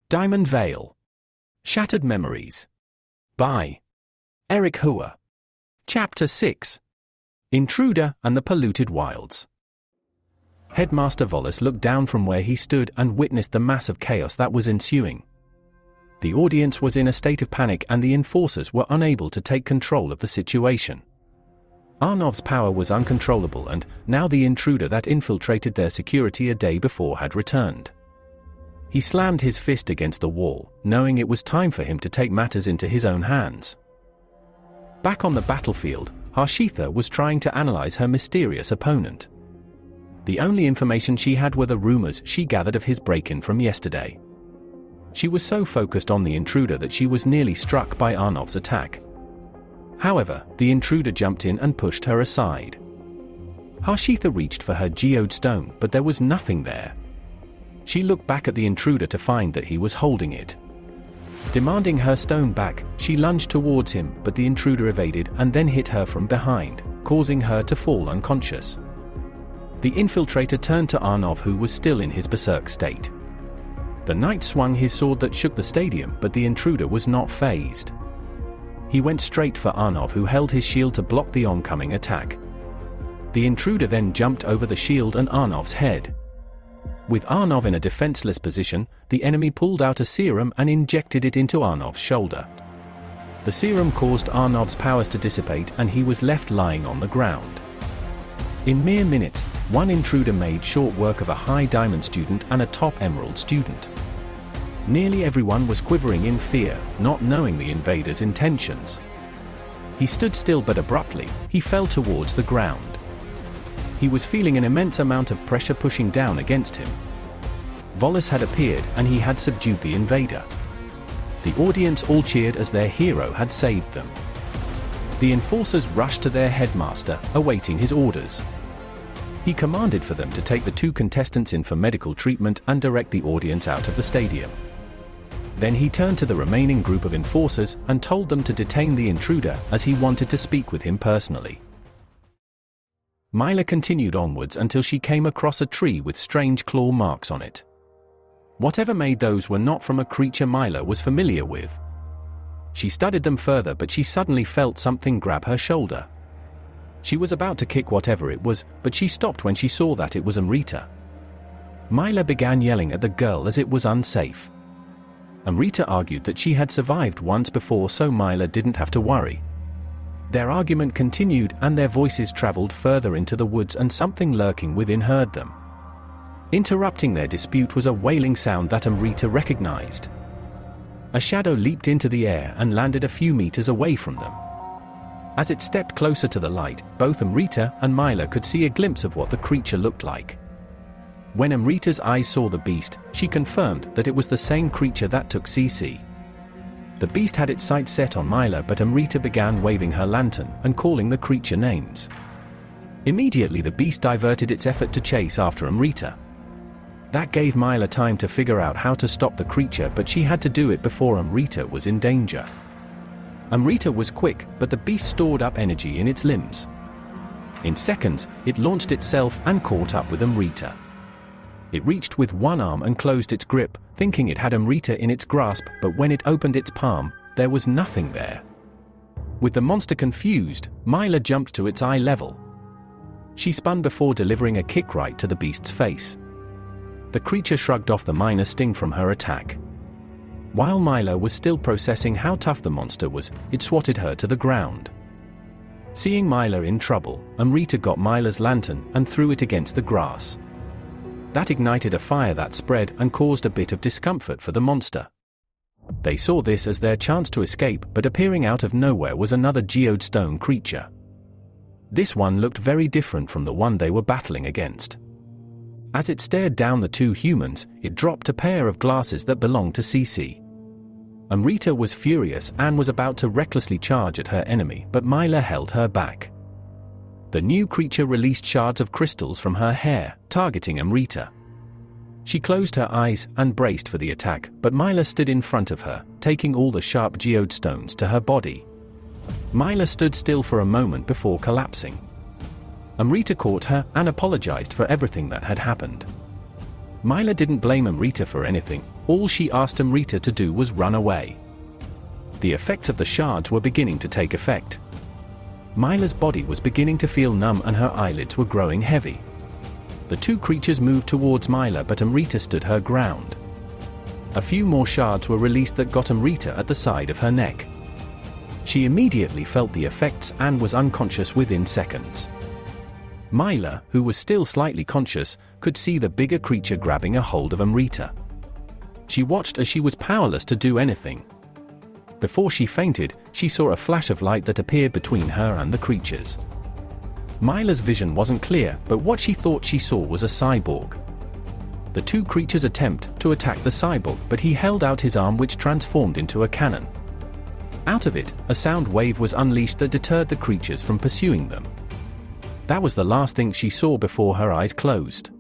Diamondvale. Shattered Memories. By Eric Hua. Chapter 6. Intruder and the Polluted Wilds. Headmaster Volis looked down from where he stood and witnessed the massive chaos that was ensuing. The audience was in a state of panic and the enforcers were unable to take control of the situation. Arnov's power was uncontrollable and now the intruder that infiltrated their security a day before had returned. He slammed his fist against the wall, knowing it was time for him to take matters into his own hands. Back on the battlefield, Harshitha was trying to analyze her mysterious opponent. The only information she had were the rumors she gathered of his break-in from yesterday. She was so focused on the intruder that she was nearly struck by Arnov's attack. However, the intruder jumped in and pushed her aside. Harshitha reached for her geode stone, but there was nothing there. She looked back at the intruder to find that he was holding it. Demanding her stone back, she lunged towards him, but the intruder evaded and then hit her from behind, causing her to fall unconscious. The infiltrator turned to Arnov, who was still in his berserk state. The knight swung his sword that shook the stadium, but the intruder was not fazed. He went straight for Arnov, who held his shield to block the oncoming attack. The intruder then jumped over the shield and Arnov's head. With Arnov in a defenseless position, the enemy pulled out a serum and injected it into Arnov's shoulder. The serum caused Arnov's powers to dissipate and he was left lying on the ground. In mere minutes, one intruder made short work of a high diamond student and a top emerald student. Nearly everyone was quivering in fear, not knowing the invader's intentions. He stood still, but abruptly, he fell towards the ground. He was feeling an immense amount of pressure pushing down against him. Volis had appeared and he had subdued the invader. The audience all cheered as their hero had saved them. The enforcers rushed to their headmaster, awaiting his orders. He commanded for them to take the two contestants in for medical treatment and direct the audience out of the stadium. Then he turned to the remaining group of enforcers and told them to detain the intruder as he wanted to speak with him personally. Myla continued onwards until she came across a tree with strange claw marks on it. Whatever made those were not from a creature Myla was familiar with. She studied them further, but she suddenly felt something grab her shoulder. She was about to kick whatever it was, but she stopped when she saw that it was Amrita. Myla began yelling at the girl as it was unsafe. Amrita argued that she had survived once before, so Myla didn't have to worry. Their argument continued and their voices traveled further into the woods and something lurking within heard them. Interrupting their dispute was a wailing sound that Amrita recognized. A shadow leaped into the air and landed a few meters away from them. As it stepped closer to the light, both Amrita and Myla could see a glimpse of what the creature looked like. When Amrita's eyes saw the beast, she confirmed that it was the same creature that took CC. The beast had its sights set on Myla, but Amrita began waving her lantern and calling the creature names. Immediately the beast diverted its effort to chase after Amrita. That gave Myla time to figure out how to stop the creature, but she had to do it before Amrita was in danger. Amrita was quick, but the beast stored up energy in its limbs. In seconds, it launched itself and caught up with Amrita. It reached with one arm and closed its grip, thinking it had Amrita in its grasp, but when it opened its palm, there was nothing there. With the monster confused, Myla jumped to its eye level. She spun before delivering a kick right to the beast's face. The creature shrugged off the minor sting from her attack. While Myla was still processing how tough the monster was, it swatted her to the ground. Seeing Myla in trouble, Amrita got Myla's lantern and threw it against the grass. That ignited a fire that spread and caused a bit of discomfort for the monster. They saw this as their chance to escape, but appearing out of nowhere was another geode-stone creature. This one looked very different from the one they were battling against. As it stared down the two humans, it dropped a pair of glasses that belonged to CC. Amrita was furious and was about to recklessly charge at her enemy, but Myla held her back. The new creature released shards of crystals from her hair, targeting Amrita. She closed her eyes and braced for the attack, but Myla stood in front of her, taking all the sharp geode stones to her body. Myla stood still for a moment before collapsing. Amrita caught her and apologized for everything that had happened. Myla didn't blame Amrita for anything, All she asked Amrita to do was run away. The effects of the shards were beginning to take effect. Myla's body was beginning to feel numb and her eyelids were growing heavy. The two creatures moved towards Myla, but Amrita stood her ground. A few more shards were released that got Amrita at the side of her neck. She immediately felt the effects and was unconscious within seconds. Myla, who was still slightly conscious, could see the bigger creature grabbing a hold of Amrita. She watched as she was powerless to do anything. Before she fainted, she saw a flash of light that appeared between her and the creatures. Myla's vision wasn't clear, but what she thought she saw was a cyborg. The two creatures attempt to attack the cyborg, but he held out his arm, which transformed into a cannon. Out of it, a sound wave was unleashed that deterred the creatures from pursuing them. That was the last thing she saw before her eyes closed.